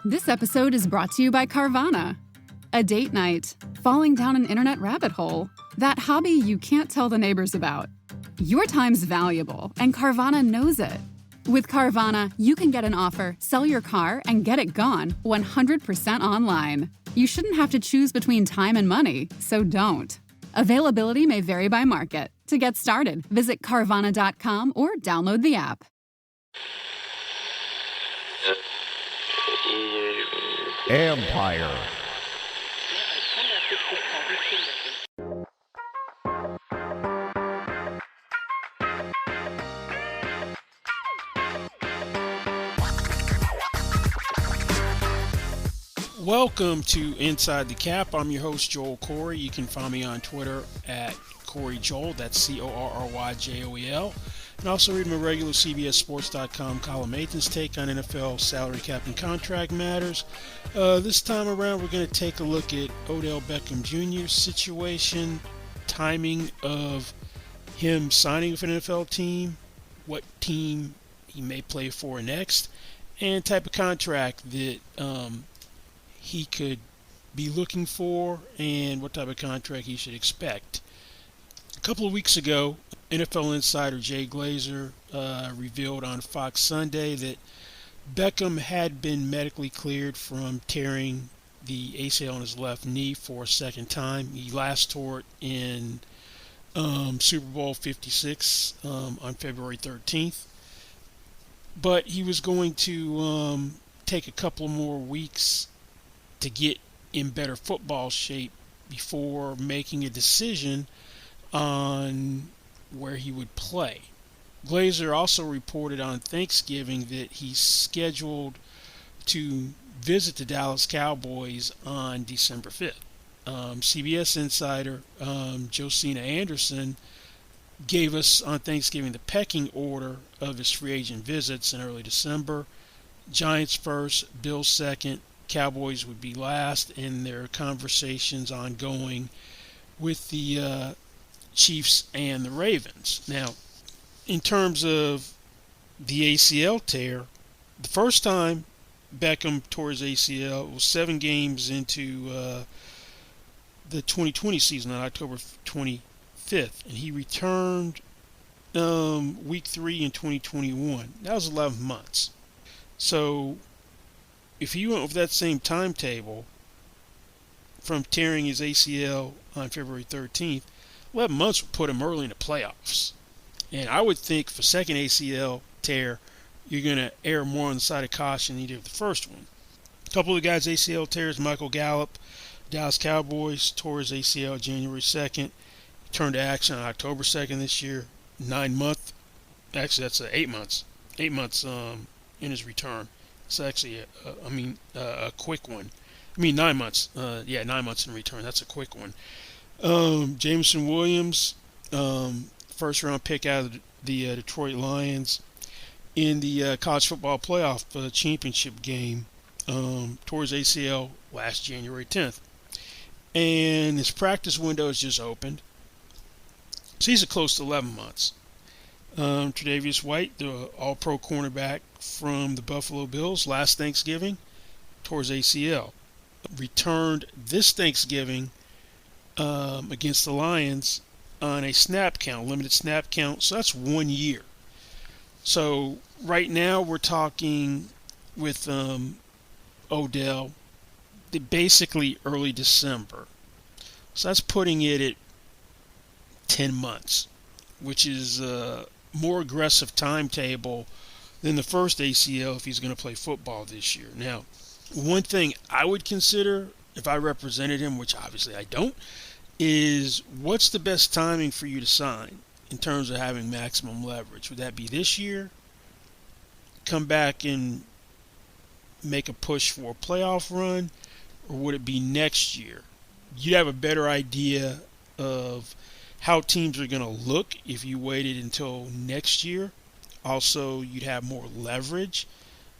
This episode is brought to you by Carvana. A date night, falling down an internet rabbit hole, that hobby you can't tell the neighbors about. Your time's valuable, and Carvana knows it. With Carvana, you can get an offer, sell your car, and get it gone 100% online. You shouldn't have to choose between time and money, so don't. Availability may vary by market. To get started, visit Carvana.com or download the app. Empire. Welcome to Inside the Cap. I'm your host, Joel Corey. You can find me on Twitter at CoreyJoel. That's CorryJoel. And also read my regular CBSSports.com column, Nathan's take on NFL salary cap and contract matters. This time around, we're going to take a look at Odell Beckham Jr.'s situation, timing of him signing with an NFL team, what team he may play for next, and type of contract that he could be looking for and what type of contract he should expect. A couple of weeks ago, NFL insider Jay Glazer revealed on Fox Sunday that Beckham had been medically cleared from tearing the ACL on his left knee for a second time. He last tore it in Super Bowl 56 on February 13th. But he was going to take a couple more weeks to get in better football shape before making a decision on where he would play. Glazer also reported on Thanksgiving that he's scheduled to visit the Dallas Cowboys on December 5th. CBS insider Josina Anderson gave us on Thanksgiving the pecking order of his free agent visits in early December. Giants first, Bills second, Cowboys would be last, and there are conversations ongoing with the Chiefs and the Ravens. Now, in terms of the ACL tear, the first time Beckham tore his ACL was 7 games into the 2020 season on October 25th, and he returned week 3 in 2021. That was 11 months. So if he went with that same timetable from tearing his ACL on February 13th, 11 months would put him early in the playoffs. And I would think for second ACL tear, you're going to err more on the side of caution than you did the first one. A couple of guys' ACL tears, Michael Gallup, Dallas Cowboys, tore his ACL January 2nd, turned to action on October 2nd this year, 9 months. Actually, that's 8 months. 8 months in his return. It's actually, a quick one. 9 months. 9 months in return. That's a quick one. Jameson Williams, first round pick out of the Detroit Lions in the college football playoff championship game, tore his ACL last January 10th. And his practice window has just opened. So he's close to 11 months. Tre'Davious White, the all-pro cornerback from the Buffalo Bills, last Thanksgiving, tore his ACL. Returned this Thanksgiving against the Lions on a snap count, limited snap count. So that's 1 year. So right now we're talking with Odell basically early December. So that's putting it at 10 months, which is a more aggressive timetable than the first ACL if he's going to play football this year. Now, one thing I would consider if I represented him, which obviously I don't, is what's the best timing for you to sign in terms of having maximum leverage? Would that be this year? Come back and make a push for a playoff run? Or would it be next year? You'd have a better idea of how teams are going to look if you waited until next year. Also, you'd have more leverage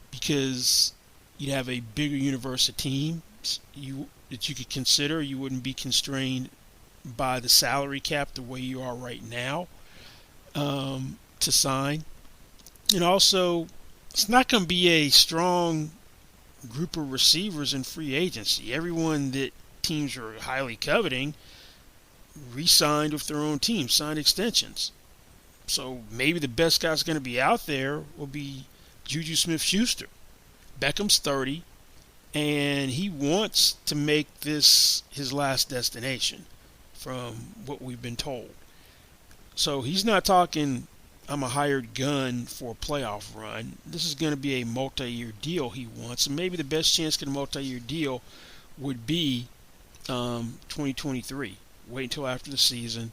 because you'd have a bigger universe of teams that you could consider. You wouldn't be constrained by the salary cap the way you are right now to sign. And also, it's not going to be a strong group of receivers in free agency. Everyone that teams are highly coveting re-signed with their own team, signed extensions. So maybe the best guy's going to be out there will be Juju Smith-Schuster. Beckham's 30, and he wants to make this his last destination from what we've been told. So he's not talking, I'm a hired gun for a playoff run. This is going to be a multi-year deal he wants. And maybe the best chance to get a multi-year deal would be 2023. Wait until after the season,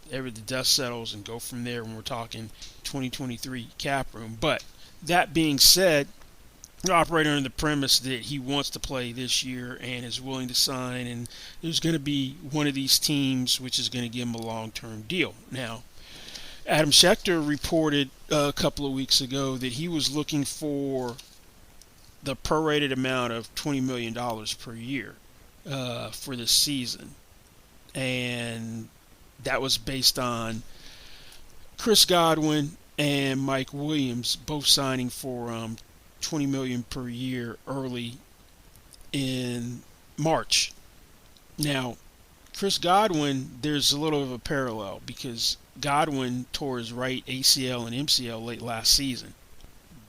the dust settles, and go from there when we're talking 2023 cap room. But that being said, we're operating under the premise that he wants to play this year and is willing to sign, and there's going to be one of these teams which is going to give him a long-term deal. Now, Adam Schefter reported a couple of weeks ago that he was looking for the prorated amount of $20 million per year for this season. And that was based on Chris Godwin and Mike Williams both signing for $20 million per year early in March. Now, Chris Godwin, there's a little of a parallel because Godwin tore his right ACL and MCL late last season.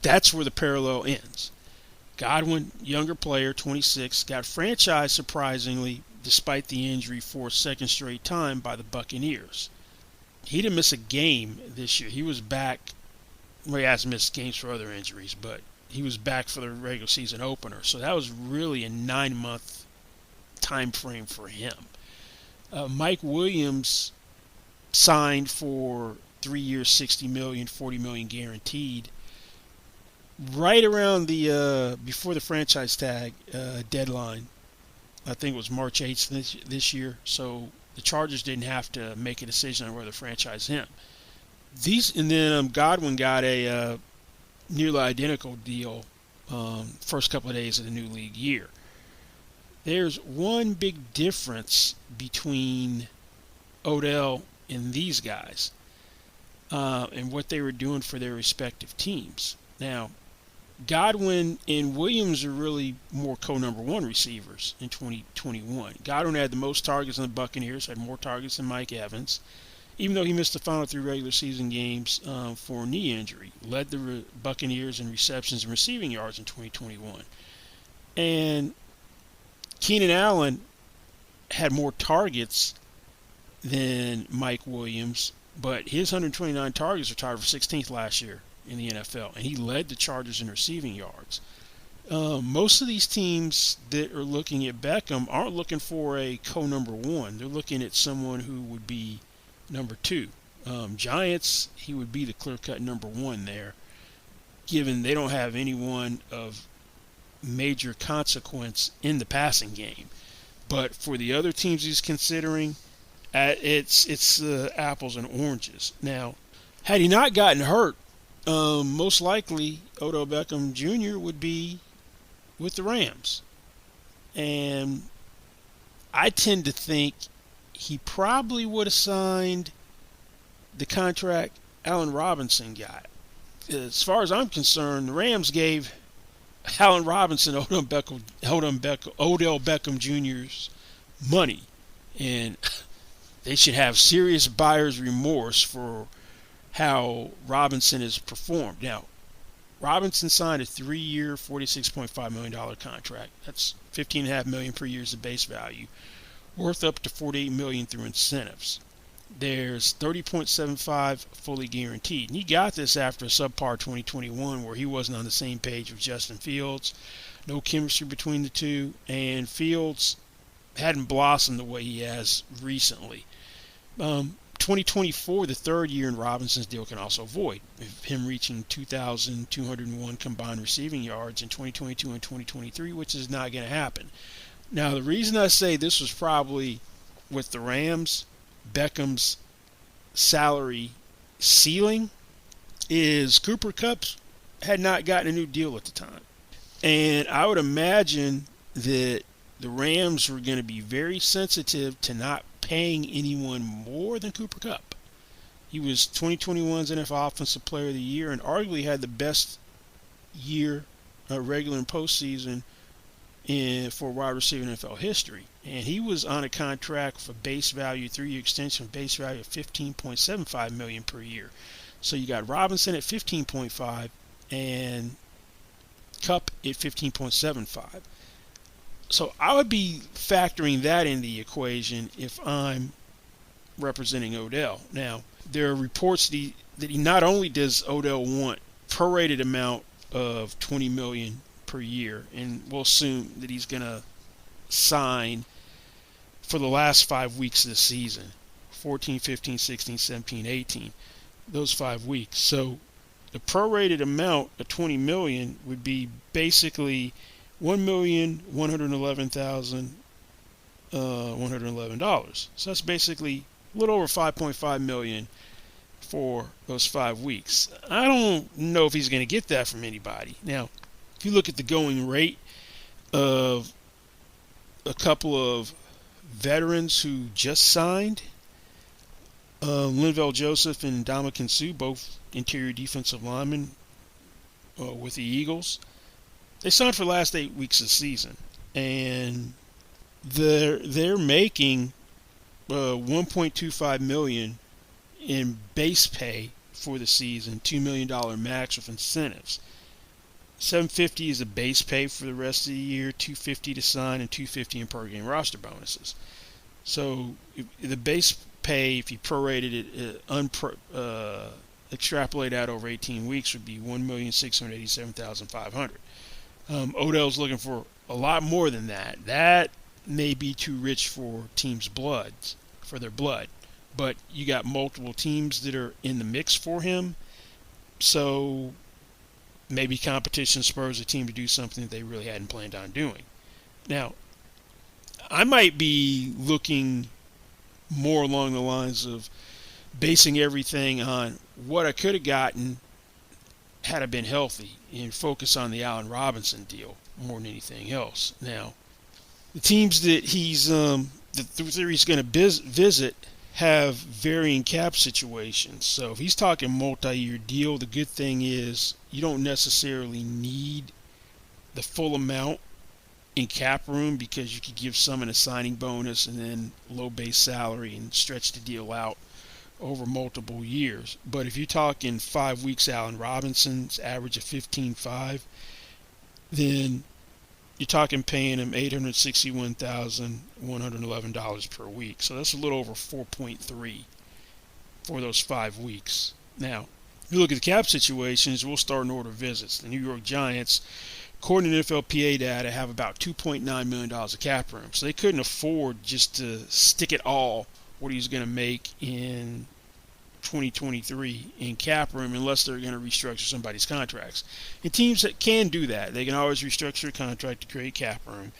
That's where the parallel ends. Godwin, younger player, 26, got franchised surprisingly despite the injury for a second straight time by the Buccaneers. He didn't miss a game this year. He was back. Well, he hasn't missed games for other injuries, but he was back for the regular season opener. So that was really a 9-month time frame for him. Mike Williams signed for 3 years, $60 million, $40 million guaranteed. Right around the before the franchise tag deadline, I think it was March 8th this year. So the Chargers didn't have to make a decision on whether to franchise him. And then Godwin got a nearly identical deal first couple of days of the new league year. There's one big difference between Odell and these guys and what they were doing for their respective teams. Now, Godwin and Williams are really more co-number one receivers in 2021. Godwin had the most targets on the Buccaneers, had more targets than Mike Evans, even though he missed the final 3 regular season games for a knee injury. Led the Buccaneers in receptions and receiving yards in 2021. And Keenan Allen had more targets than Mike Williams, but his 129 targets were tied for 16th last year in the NFL, and he led the Chargers in receiving yards. Most of these teams that are looking at Beckham aren't looking for a co-number one. They're looking at someone who would be number 2. Giants, he would be the clear-cut number 1 there, given they don't have anyone of major consequence in the passing game. But for the other teams he's considering, it's apples and oranges. Now, had he not gotten hurt, most likely Odell Beckham Jr. would be with the Rams. And I tend to think he probably would have signed the contract Allen Robinson got. As far as I'm concerned, the Rams gave Allen Robinson Odell Beckham Jr.'s money, and they should have serious buyer's remorse for how Robinson has performed. Now, Robinson signed a 3-year, $46.5 million contract. That's $15.5 million per year as the base value, worth up to $48 million through incentives. There's $30.75 fully guaranteed. And he got this after a subpar 2021 where he wasn't on the same page with Justin Fields. No chemistry between the two, and Fields hadn't blossomed the way he has recently. 2024, the third year in Robinson's deal, can also void, with him reaching 2,201 combined receiving yards in 2022 and 2023, which is not going to happen. Now, the reason I say this was probably with the Rams, Beckham's salary ceiling is Cooper Kupp had not gotten a new deal at the time. And I would imagine that the Rams were going to be very sensitive to not paying anyone more than Cooper Kupp. He was 2021's NFL Offensive Player of the Year and arguably had the best year, regular and postseason, for wide receiver in NFL history. And he was on a contract for base value, 3-year extension, base value of $15.75 million per year. So you got Robinson at 15.5 and Kupp at 15.75. So I would be factoring that in the equation if I'm representing Odell. Now, there are reports that he not only does Odell want prorated amount of $20 million per year, and we'll assume that he's going to sign for the last 5 weeks of the season, 14, 15, 16, 17, 18, those 5 weeks. So the prorated amount of $20 million would be basically $1,111,111. So that's basically a little over $5.5 million for those 5 weeks. I don't know if he's going to get that from anybody. Now, if you look at the going rate of a couple of veterans who just signed, Linval Joseph and Ndamukong Suh, both interior defensive linemen with the Eagles, they signed for the last 8 weeks of the season, and they're making $1.25 million in base pay for the season, $2 million max with incentives. $750 is the base pay for the rest of the year, $250 to sign, and $250 in per game roster bonuses. So the base pay, if you prorated it, extrapolate out over 18 weeks, would be $1,687,500. Odell's looking for a lot more than that. That may be too rich for teams' for their blood. But you got multiple teams that are in the mix for him. So maybe competition spurs a team to do something that they really hadn't planned on doing. Now, I might be looking more along the lines of basing everything on what I could have gotten had I been healthy and focus on the Allen Robinson deal more than anything else. Now, the teams that he's going to visit have varying cap situations. So if he's talking multi-year deal, the good thing is you don't necessarily need the full amount in cap room because you could give someone a signing bonus and then low base salary and stretch the deal out over multiple years. But if you're talking 5 weeks, Allen Robinson's average of 15.5, then you're talking paying him $861,111 per week. So that's a little over 4.3 for those 5 weeks. Now, if you look at the cap situations, we'll start in order of visits. The New York Giants, according to NFLPA data, have about $2.9 million of cap room. So they couldn't afford just to stick it all what he's going to make in 2023 in cap room unless they're going to restructure somebody's contracts. And teams that can do that, they can always restructure a contract to create cap room.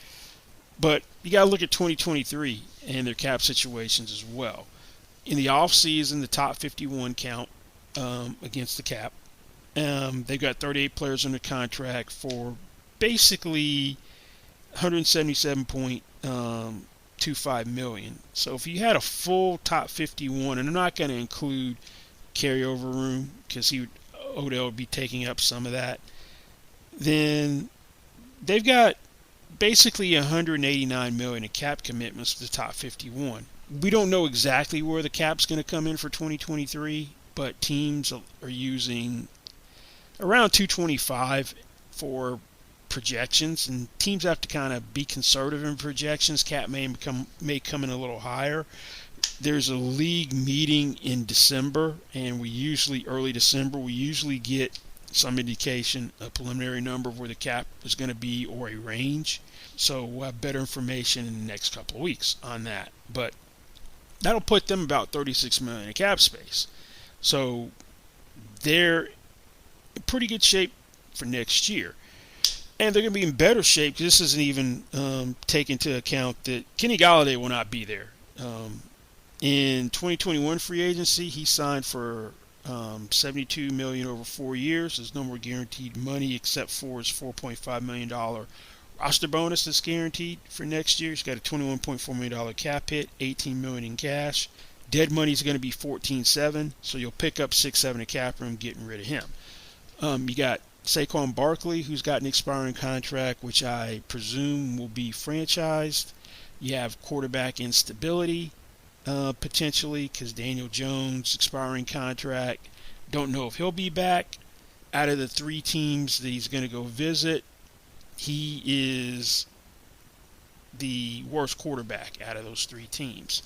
But you got to look at 2023 and their cap situations as well. In the offseason, the top 51 count against the cap. They've got 38 players under contract for basically $177.25 million. So if you had a full top 51, and I'm not going to include carryover room because Odell would be taking up some of that, then they've got basically $189 million in cap commitments for the top 51. We don't know exactly where the cap's going to come in for 2023, but teams are using around 225 for projections, and teams have to kind of be conservative in projections. Cap may come in a little higher. There's a league meeting in December, and early December, we usually get some indication, a preliminary number of where the cap is going to be or a range. So we'll have better information in the next couple of weeks on that. But that'll put them about $36 million in cap space. So they're in pretty good shape for next year. And they're going to be in better shape because this isn't even take into account that Kenny Golladay will not be there. In 2021 free agency, he signed for $72 million over 4 years. There's no more guaranteed money except for his $4.5 million roster bonus that's guaranteed for next year. He's got a $21.4 million cap hit, $18 million in cash. Dead money is going to be $14.7, so you'll pick up $6.7 in cap room getting rid of him. You got Saquon Barkley, who's got an expiring contract, which I presume will be franchised. You have quarterback instability, potentially, because Daniel Jones, expiring contract. Don't know if he'll be back. Out of the 3 teams that he's going to go visit, he is the worst quarterback out of those 3 teams.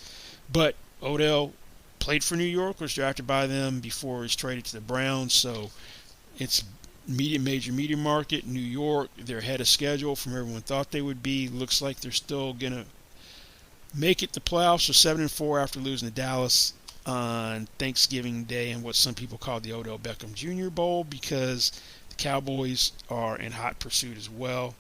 But Odell played for New York, was drafted by them before he was traded to the Browns, so it's major media market. New York, they're ahead of schedule from everyone thought they would be. Looks like they're still going to make it to playoffs. So 7-4 after losing to Dallas on Thanksgiving Day in what some people call the Odell Beckham Jr. Bowl, because the Cowboys are in hot pursuit as well.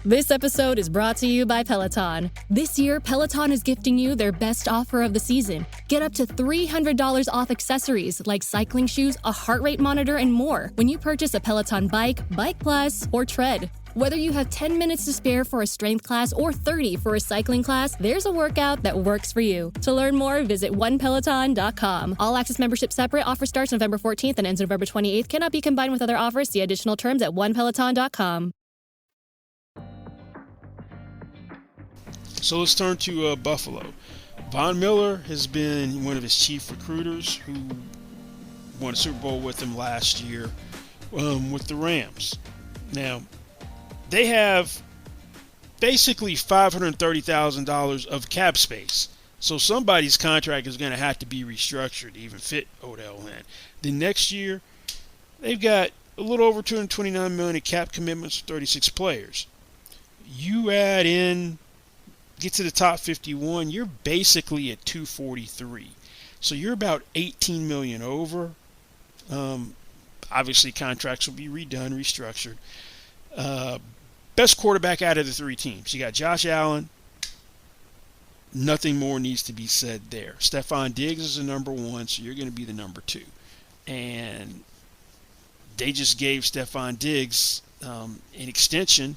This episode is brought to you by Peloton. This year, Peloton is gifting you their best offer of the season. Get up to $300 off accessories like cycling shoes, a heart rate monitor, and more when you purchase a Peloton bike, Bike Plus, or Tread. Whether you have 10 minutes to spare for a strength class or 30 for a cycling class, there's a workout that works for you. To learn more, visit onepeloton.com. All access membership separate. Offer starts November 14th and ends November 28th. Cannot be combined with other offers. See additional terms at onepeloton.com. So let's turn to Buffalo. Von Miller has been one of his chief recruiters, who won a Super Bowl with him last year with the Rams. Now, they have basically $530,000 of cap space. So somebody's contract is going to have to be restructured to even fit Odell in. The next year, they've got a little over $229 million in cap commitments for 36 players. You add in, get to the top 51, you're basically at 243. So you're about $18 million over. Obviously, contracts will be redone, restructured. Best quarterback out of the 3 teams. You got Josh Allen. Nothing more needs to be said there. Stephon Diggs is the number 1, so you're going to be the number 2. And they just gave Stephon Diggs an extension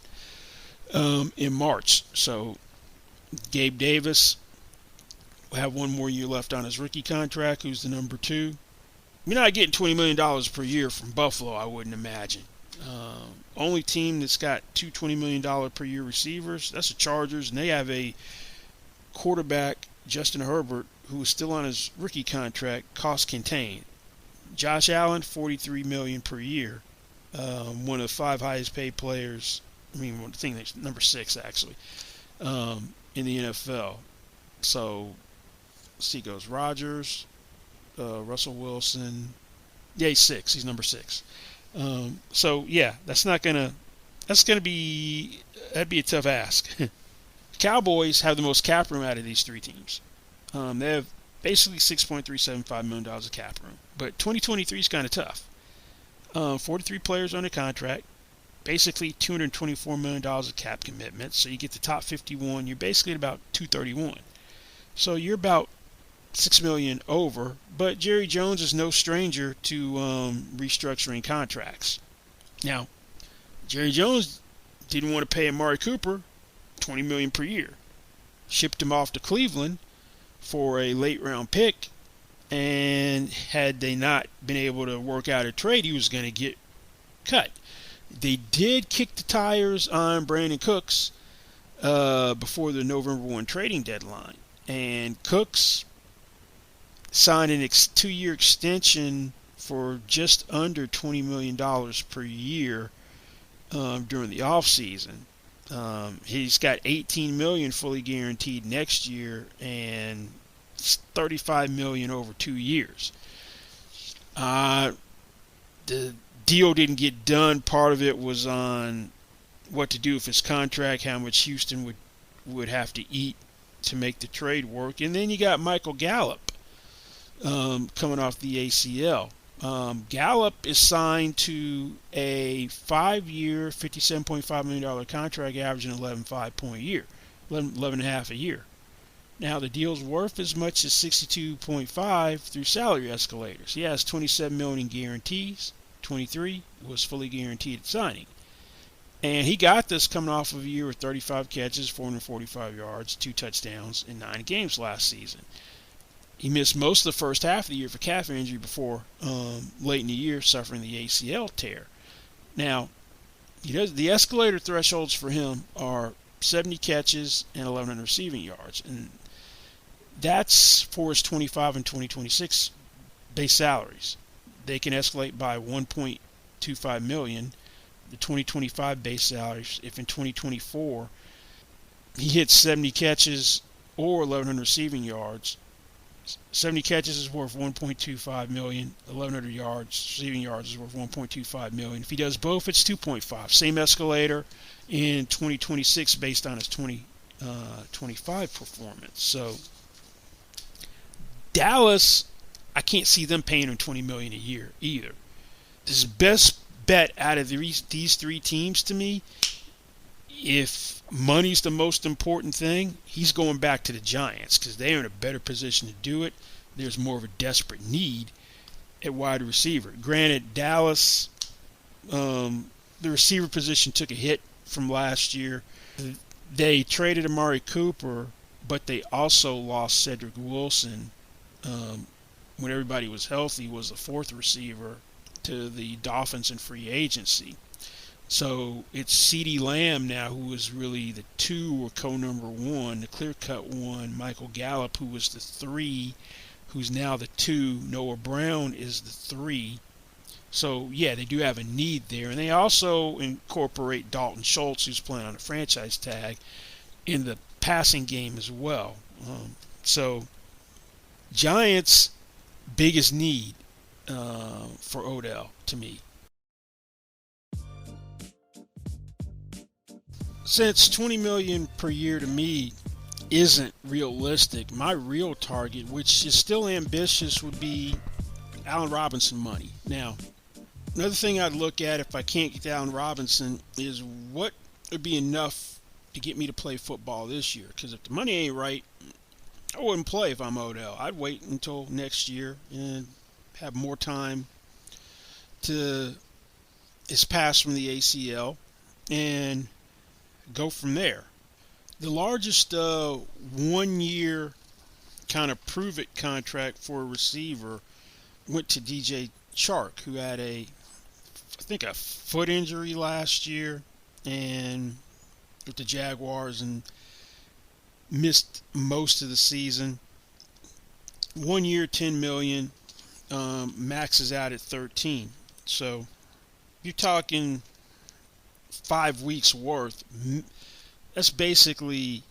in March. So Gabe Davis will have 1 more year left on his rookie contract, who's the number 2. You're not getting $20 million per year from Buffalo, I wouldn't imagine. Only team that's got 2 $20 million per year receivers, that's the Chargers, and they have a quarterback, Justin Herbert, who is still on his rookie contract, cost contained. Josh Allen, $43 million per year. One of the 5 highest paid players, I think that's number 6 actually, in the NFL. So, let's see, goes Rodgers, Russell Wilson. Yeah, he's 6. He's number 6. So yeah, that'd be a tough ask. Cowboys have the most cap room out of these 3 teams. They have basically $6.375 million of cap room, but 2023 is kind of tough. 43 players on a contract, basically $224 million of cap commitments. So you get the top 51, you're basically at about 231. So you're about $6 million over, but Jerry Jones is no stranger to restructuring contracts. Now, Jerry Jones didn't want to pay Amari Cooper $20 million per year. Shipped him off to Cleveland for a late round pick, and had they not been able to work out a trade, he was going to get cut. They did kick the tires on Brandon Cooks before the November 1 trading deadline, and Cooks signed an 2-year extension for just under $20 million per year during the offseason. He's got $18 million fully guaranteed next year and $35 million over 2 years. The deal didn't get done. Part of it was on what to do with his contract, how much Houston would have to eat to make the trade work. And then you got Michael Gallup coming off the ACL. Gallup is signed to a 5-year, $57.5 million contract, averaging 11.5 point a year, 11.5 a year. Now the deal's worth as much as 62.5 through salary escalators. He has $27 million in guarantees. 23 was fully guaranteed at signing, and he got this coming off of a year with 35 catches, 445 yards, 2 touchdowns in 9 games last season. He missed most of the first half of the year for calf injury before late in the year suffering the ACL tear. Now, the escalator thresholds for him are 70 catches and 1,100 receiving yards. And that's for his 25 and 2026 base salaries. They can escalate by $1.25 million, the 2025 base salaries, if in 2024 he hits 70 catches or 1,100 receiving yards. 70 catches is worth $1.25 million. 1,100 receiving yards is worth $1.25 million. If he does both, it's $2.5. Same escalator in 2026 based on his 2025 performance. So Dallas, I can't see them paying him $20 million a year either. His best bet out of these three teams to me, if money's the most important thing, he's going back to the Giants because they're in a better position to do it. There's more of a desperate need at wide receiver. Granted, Dallas, the receiver position took a hit from last year. They traded Amari Cooper, but they also lost Cedric Wilson when everybody was healthy, was the fourth receiver to the Dolphins in free agency. So it's CeeDee Lamb now, who is really the 2 or co-number 1, the clear-cut 1. Michael Gallup, who was the 3, who's now the 2. Noah Brown is the 3. So, yeah, they do have a need there. And they also incorporate Dalton Schultz, who's playing on a franchise tag, in the passing game as well. So, Giants' biggest need for Odell, to me. Since $20 million per year to me isn't realistic, my real target, which is still ambitious, would be Allen Robinson money. Now, another thing I'd look at if I can't get Allen Robinson is what would be enough to get me to play football this year. Because if the money ain't right, I wouldn't play if I'm Odell. I'd wait until next year and have more time to his pass from the ACL and go from there. The largest 1-year kind of prove-it contract for a receiver went to DJ Chark, who had I think a foot injury last year and with the Jaguars and missed most of the season. 1 year, $10 million, maxes out at 13. So you're talking 5 weeks worth. That's basically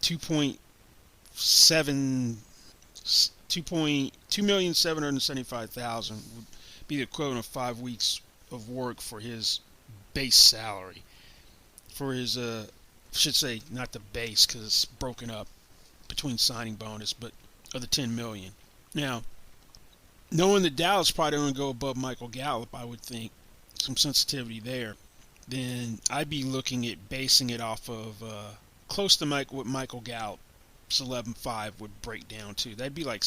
2,775,000 would be the equivalent of 5 weeks of work for his base salary. For his, should say not the base because it's broken up between signing bonus, but of the $10 million. Now, knowing that Dallas probably don't go above Michael Gallup, I would think some sensitivity there. Then I'd be looking at basing it off of close to what Michael Gallup's 11.5 would break down to. That'd be like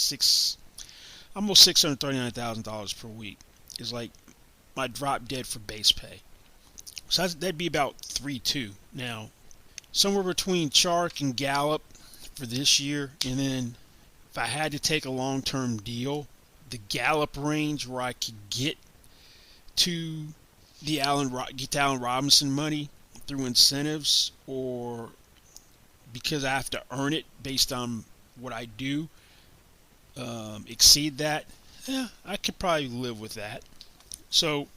almost $639,000 per week is like my drop dead for base pay. So that'd be about 3.2. Now, somewhere between Chark and Gallup for this year, and then if I had to take a long-term deal, the Gallup range where I could get to Allen Robinson money through incentives or because I have to earn it based on what I do, exceed that, I could probably live with that. So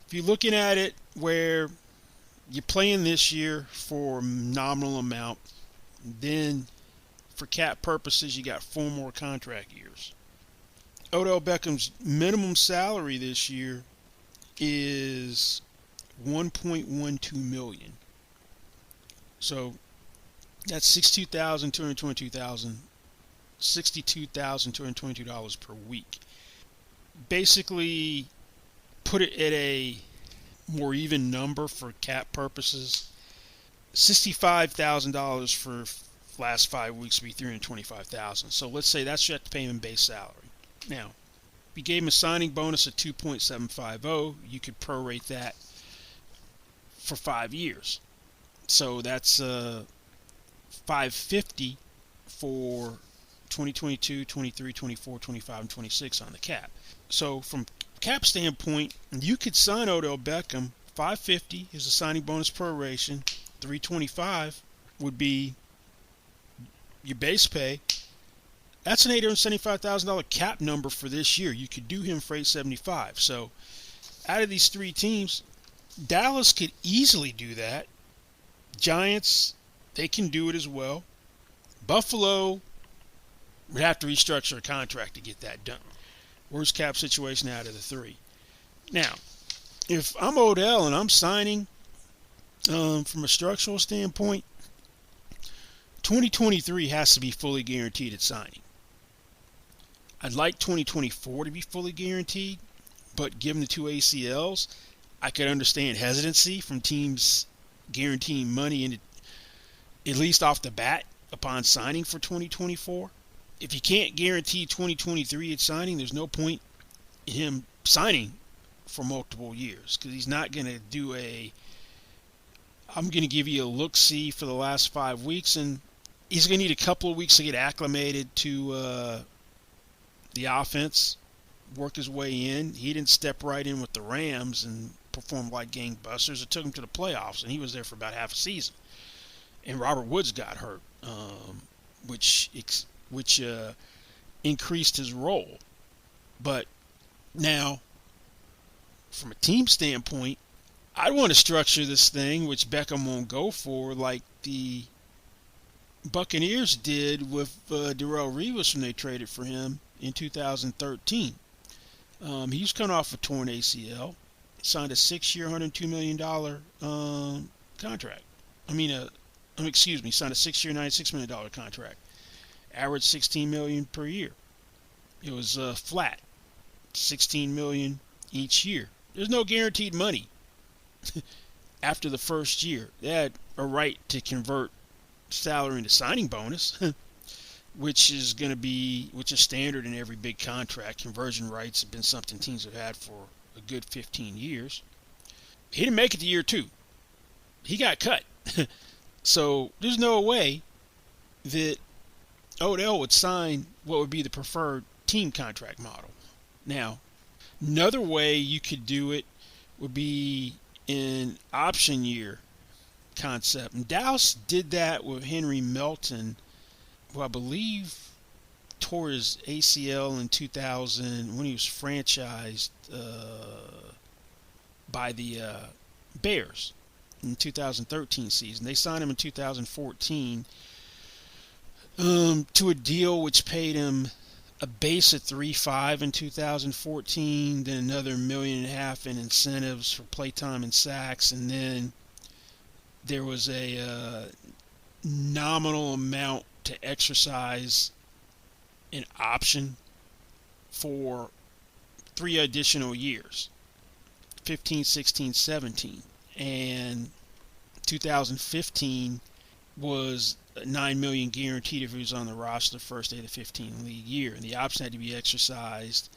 if you're looking at it where you're playing this year for a nominal amount, then for cap purposes, you got 4 more contract years. Odell Beckham's minimum salary this year is $1.12 million. So that's $62,222 per week. Basically, put it at a more even number for cap purposes. $65,000 for last 5 weeks would be $325,000. So let's say that's what you have to pay him in base salary. Now, if you gave him a signing bonus of $2.750, you could prorate that for 5 years. So that's $550 for 2022, 23, 24, 25, and 26 on the cap. So from cap standpoint, you could sign Odell Beckham. $550 is the signing bonus proration. $325 would be your base pay. That's an $875,000 cap number for this year. You could do him for $875. So out of these three teams, Dallas could easily do that. Giants, they can do it as well. Buffalo would have to restructure a contract to get that done. Worst cap situation out of the three. Now, if I'm Odell and I'm signing from a structural standpoint, 2023 has to be fully guaranteed at signing. I'd like 2024 to be fully guaranteed, but given the two ACLs, I could understand hesitancy from teams guaranteeing money in, at least off the bat upon signing for 2024. If you can't guarantee 2023 at signing, there's no point in him signing for multiple years, because he's not going to do I'm going to give you a look-see for the last 5 weeks, and he's going to need a couple of weeks to get acclimated to the offense, work his way in. He didn't step right in with the Rams and perform like gangbusters. It took him to the playoffs, and he was there for about half a season. And Robert Woods got hurt, which increased his role. But now, from a team standpoint, I want to structure this thing, which Beckham won't go for, like the Buccaneers did with Darrelle Revis when they traded for him in 2013. He was coming off a torn ACL, signed a 6-year, $102 million contract. Signed a 6-year, $96 million contract. Average $16 million per year. It was flat, $16 million each year. There's no guaranteed money after the first year. They had a right to convert salary into signing bonus, which is standard in every big contract. Conversion rights have been something teams have had for a good 15 years. He didn't make it to year 2. He got cut. So there's no way that Odell would sign what would be the preferred team contract model. Now, another way you could do it would be an option year concept. And Dallas did that with Henry Melton, who I believe tore his ACL in 2000 when he was franchised by the Bears in 2013 season. They signed him in 2014 to a deal which paid him a base of $3.5 in 2014, then another $1.5 million in incentives for playtime and sacks, and then there was a nominal amount to exercise an option for 3 additional years, 15, 16, 17. And 2015 was $9 million guaranteed if he was on the roster the first day of the 15 league year. And the option had to be exercised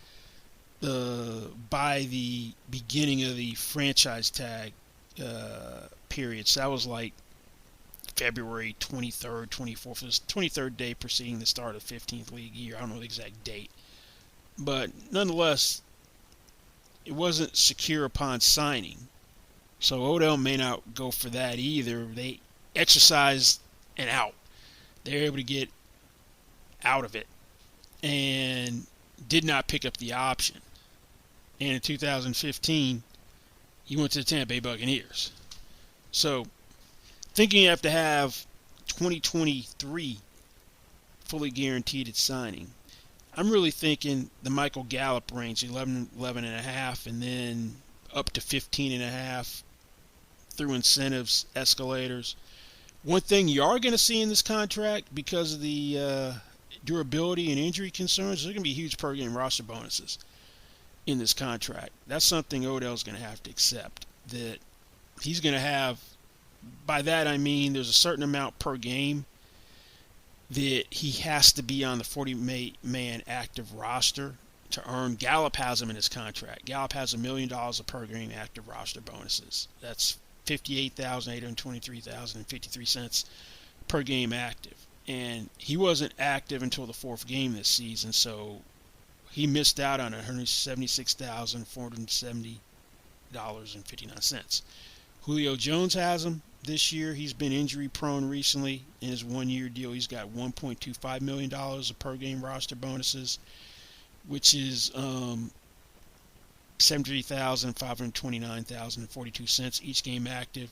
by the beginning of the franchise tag period. So that was like February 23rd, 24th. It was the 23rd day preceding the start of the 15th league year. I don't know the exact date. But nonetheless, it wasn't secure upon signing. So Odell may not go for that either. They exercised an out. They were able to get out of it and did not pick up the option. And in 2015, he went to the Tampa Bay Buccaneers. So, thinking you have to have 2023 fully guaranteed at signing, I'm really thinking the Michael Gallup range, 11.5, and then up to 15.5 through incentives, escalators. One thing you are going to see in this contract, because of the durability and injury concerns, there's going to be huge per game roster bonuses in this contract. That's something Odell's going to have to accept, that he's going to have. By that I mean there's a certain amount per game that he has to be on the 40-man active roster to earn. Gallup has him in his contract. Gallup has $1 million of per game active roster bonuses. That's $58,823.53 per game active. and he wasn't active until the fourth game this season, so he missed out on $176,470.59. Julio Jones has him this year. He's been injury prone recently. In his 1-year deal, he's got $1.25 million of per game roster bonuses, which is $73,529.42 each game active.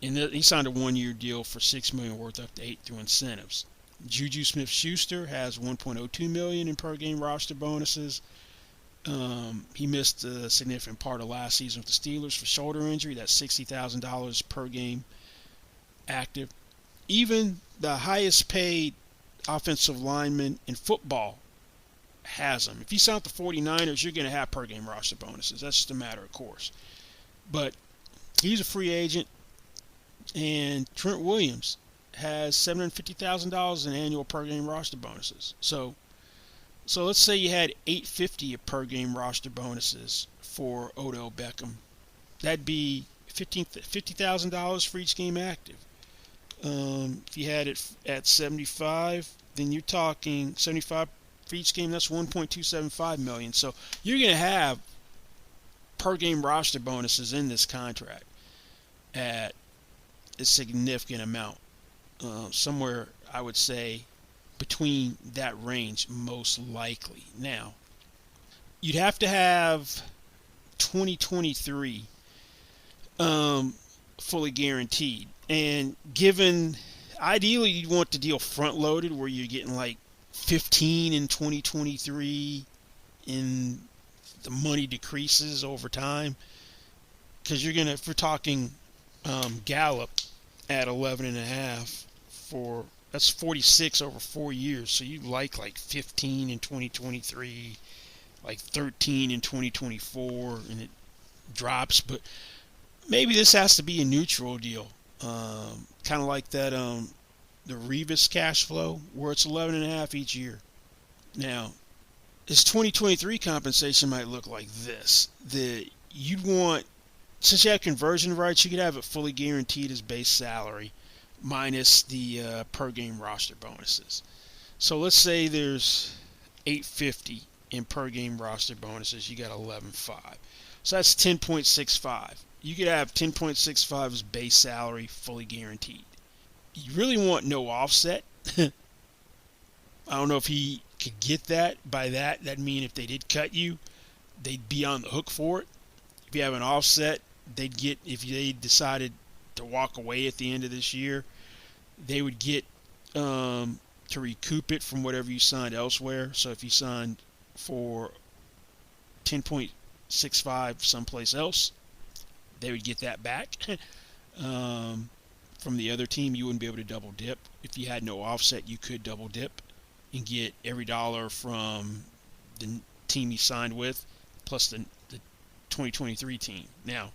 And he signed a 1-year deal for $6 million worth up to 8 through incentives. Juju Smith-Schuster has $1.02 million in per game roster bonuses. He missed a significant part of last season with the Steelers for shoulder injury. That's $60,000 per game active. Even the highest paid offensive lineman in football has them. If you sign with the 49ers, you're going to have per game roster bonuses. That's just a matter of course. But he's a free agent. And Trent Williams has $750,000 in annual per game roster bonuses. So let's say you had $850 of per game roster bonuses for Odell Beckham. That'd be $50,000 for each game active. If you had it at 75, then you're talking 75 for each game. That's $1.275 million. So you're going to have per game roster bonuses in this contract at a significant amount. Somewhere, I would say, between that range, most likely. Now, you'd have to have 2023 fully guaranteed. And given, ideally, you'd want the deal front-loaded where you're getting like 15 in 2023 and the money decreases over time. Because you're going to, if we're talking Gallup at 11.5 for, that's 46 over 4 years. So you like 15 in 2023, like 13 in 2024, and it drops. But maybe this has to be a neutral deal, kind of like that the Revis cash flow, where it's 11.5 each year. Now, this 2023 compensation might look like this: you'd want, since you have conversion rights, you could have it fully guaranteed as base salary minus the per game roster bonuses. So let's say there's $850 in per game roster bonuses. You got 11.5. So that's 10.65. You could have 10.65 as base salary fully guaranteed. You really want no offset. I don't know if he could get that. By that, that'd mean if they did cut you, they'd be on the hook for it. If you have an offset, they'd get, if they decided to walk away at the end of this year, they would get to recoup it from whatever you signed elsewhere. So if you signed for 10.65 someplace else, they would get that back from the other team. You wouldn't be able to double dip. If you had no offset, you could double dip and get every dollar from the team you signed with plus the 2023 team. Now,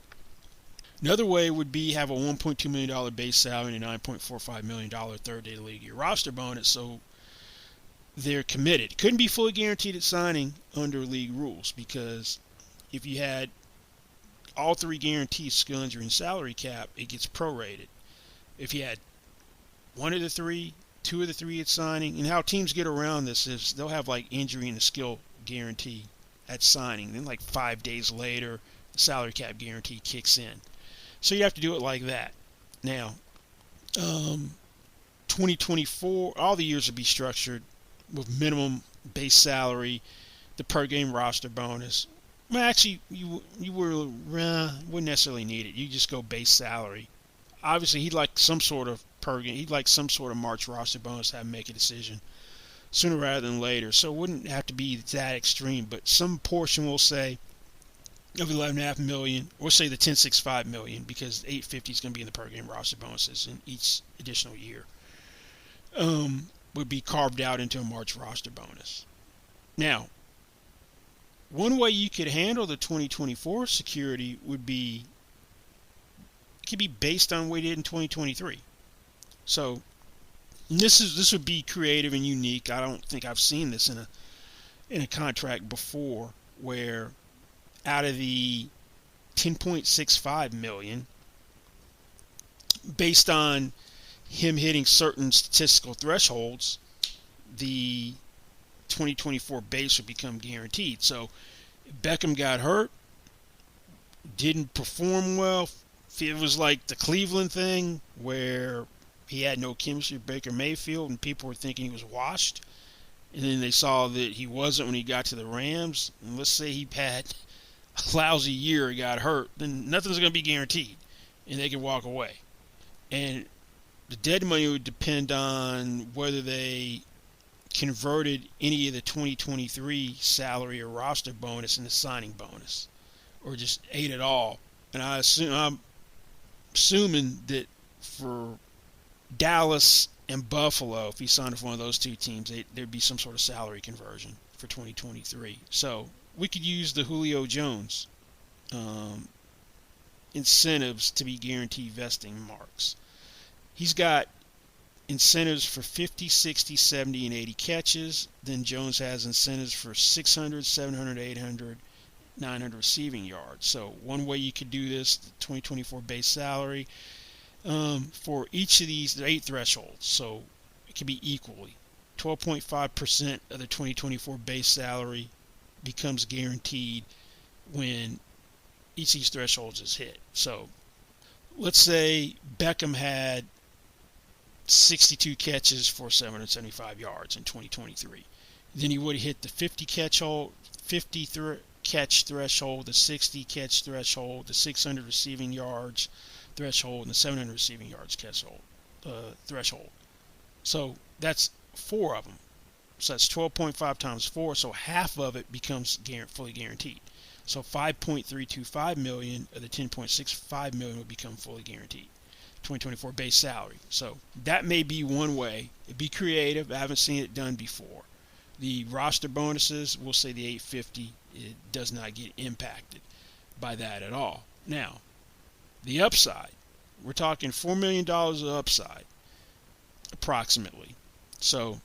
another way would be have a $1.2 million base salary and a $9.45 million third-day league year roster bonus, so they're committed. Couldn't be fully guaranteed at signing under league rules, because if you had all three guarantees, skill, injury, and salary cap, it gets prorated. If you had one of the three, two of the three at signing, and how teams get around this is they'll have like injury and a skill guarantee at signing. Then like 5 days later, the salary cap guarantee kicks in. So you have to do it like that. Now, 2024, all the years will be structured with minimum base salary, the per game roster bonus. Well, actually, you wouldn't necessarily need it. You just go base salary. Obviously, he'd like some sort of per game. He'd like some sort of March roster bonus to have him make a decision sooner rather than later. So it wouldn't have to be that extreme, but some portion will say of $11.5 million, or say the $10.65 million, because $850 is going to be in the per game roster bonuses in each additional year, would be carved out into a March roster bonus. Now, one way you could handle the 2024 security would be, it could be based on what he did in 2023. So this would be creative and unique. I don't think I've seen this in a contract before, where out of the $10.65 million, based on him hitting certain statistical thresholds, the 2024 base would become guaranteed. So Beckham got hurt, didn't perform well. It was like the Cleveland thing where he had no chemistry with Baker Mayfield and people were thinking he was washed. And then they saw that he wasn't when he got to the Rams. And let's say he had a lousy year, he got hurt, then nothing's going to be guaranteed. And they can walk away. And the dead money would depend on whether they converted any of the 2023 salary or roster bonus into signing bonus, or just ate it all. And I'm assuming that for Dallas and Buffalo, if he signed with one of those two teams, there'd be some sort of salary conversion for 2023. So we could use the Julio Jones incentives to be guaranteed vesting marks. He's got incentives for 50, 60, 70, and 80 catches. Then Jones has incentives for 600, 700, 800, 900 receiving yards. So one way you could do this, the 2024 base salary, for each of these, there are 8 thresholds. So it could be equally. 12.5% of the 2024 base salary becomes guaranteed when each of these thresholds is hit. So let's say Beckham had 62 catches for 775 yards in 2023. Then he would have hit the 50 catch threshold, the 60 catch threshold, the 600 receiving yards threshold, and the 700 receiving yards threshold. So that's 4 of them. So that's 12.5 times 4. So half of it becomes fully guaranteed. So 5.325 million of the 10.65 million would become fully guaranteed. 2024 base salary. So that may be one way. It'd be creative. I haven't seen it done before. The roster bonuses, we'll say the 850, it does not get impacted by that at all. Now, the upside, we're talking $4 million of upside, approximately. So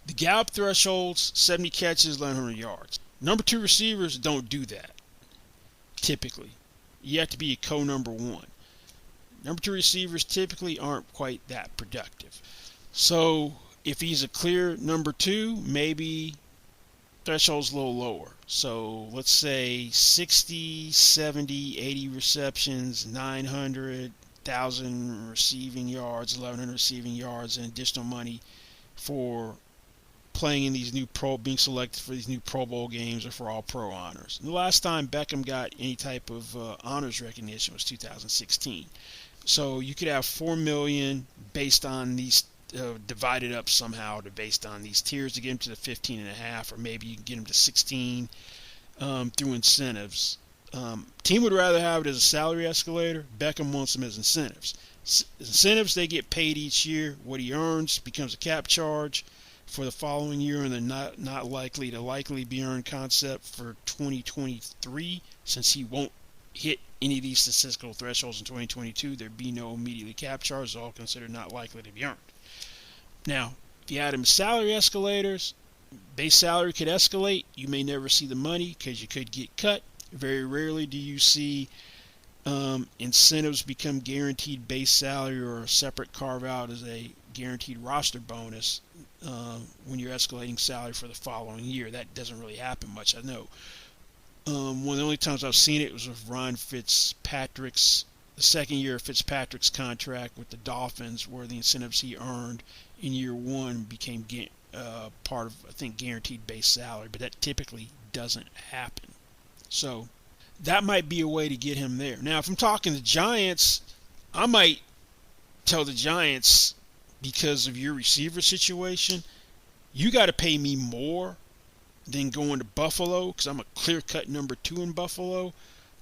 the Gallup thresholds, 70 catches, 1,100 yards. Number 2 receivers don't do that, typically. You have to be a co-number 1. Number 2 receivers typically aren't quite that productive. So if he's a clear number 2, maybe threshold's a little lower. So let's say 60, 70, 80 receptions, 900, 1,000 receiving yards, 1,100 receiving yards, and additional money for playing in these being selected for these new Pro Bowl games or for all pro honors. And the last time Beckham got any type of honors recognition was 2016. So you could have $4 million based on these divided up somehow based on these tiers to get him to the 15.5, or maybe you can get him to 16 through incentives. Team would rather have it as a salary escalator. Beckham wants them as incentives. Incentives, they get paid each year. What he earns becomes a cap charge for the following year, and the not likely to likely be earned concept for 2023, since he won't hit any of these statistical thresholds in 2022. There'd be no immediately cap charge, all considered not likely to be earned. Now, if you add him salary escalators, base salary could escalate. You may never see the money because you could get cut. Very rarely do you see incentives become guaranteed base salary or a separate carve out as a guaranteed roster bonus when you're escalating salary for the following year. That doesn't really happen much, I know. One of the only times I've seen it was with Ryan Fitzpatrick's, the second year of Fitzpatrick's contract with the Dolphins, where the incentives he earned in year 1 became part of, I think, guaranteed base salary, but that typically doesn't happen. So that might be a way to get him there. Now, if I'm talking to Giants, I might tell the Giants, because of your receiver situation, you got to pay me more than going to Buffalo, because I'm a clear-cut number 2 in Buffalo.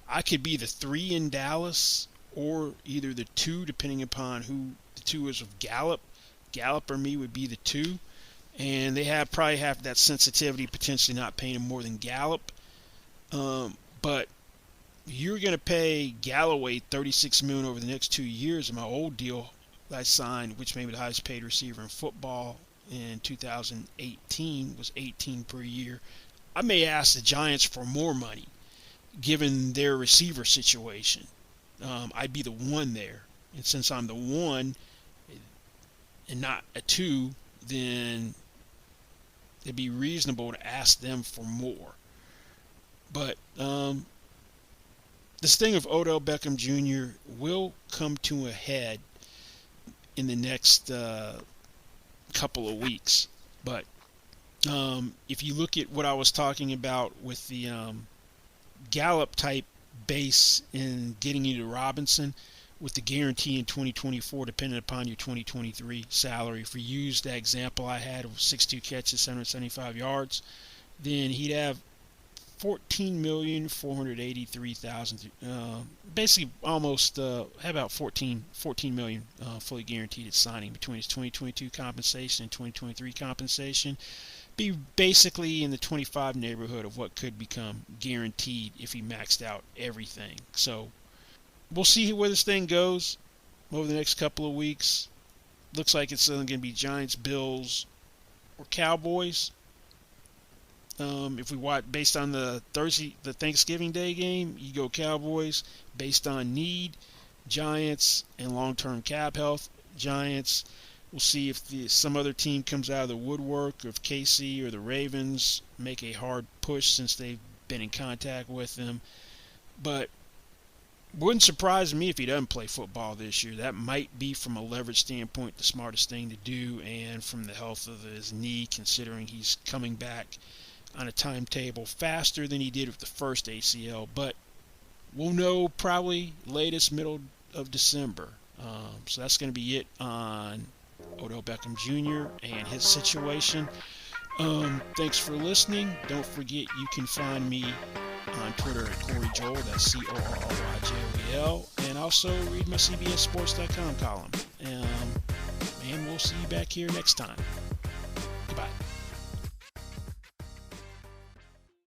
I could be the 3 in Dallas, or either the 2, depending upon who the 2 is with Gallup. Gallup or me would be the 2, and they probably have that sensitivity, potentially not paying him more than Gallup. But you're going to pay Galloway $36 million over the next 2 years. In my old deal that I signed, which made me the highest paid receiver in football in 2018, was $18 per year. I may ask the Giants for more money, given their receiver situation. I'd be the 1 there, and since I'm the 1, and not a 2, then it'd be reasonable to ask them for more. But this thing of Odell Beckham Jr. will come to a head in the next couple of weeks. But if you look at what I was talking about with the Gallup type base in getting you to Robinson, with the guarantee in 2024 depending upon your 2023 salary, if we use that example I had of 62 catches, 775 yards, then he'd have 14,483,000, basically almost about 14 million fully guaranteed at signing between his 2022 compensation and 2023 compensation. Be basically in the 25 neighborhood of what could become guaranteed if he maxed out everything. So we'll see where this thing goes over the next couple of weeks. Looks like it's going to be Giants, Bills, or Cowboys. If we watch based on the Thanksgiving Day game, you go Cowboys. Based on need, Giants, and long-term cap health, Giants. We'll see if some other team comes out of the woodwork, or if KC or the Ravens make a hard push since they've been in contact with them. But wouldn't surprise me if he doesn't play football this year. That might be, from a leverage standpoint, the smartest thing to do, and from the health of his knee, considering he's coming back on a timetable faster than he did with the first ACL. But we'll know probably latest middle of December. So that's going to be it on Odell Beckham Jr. and his situation. Thanks for listening. Don't forget you can find me on Twitter at Corey Joel, that's CORRYJOEL, and also read my CBSSports.com column. And we'll see you back here next time.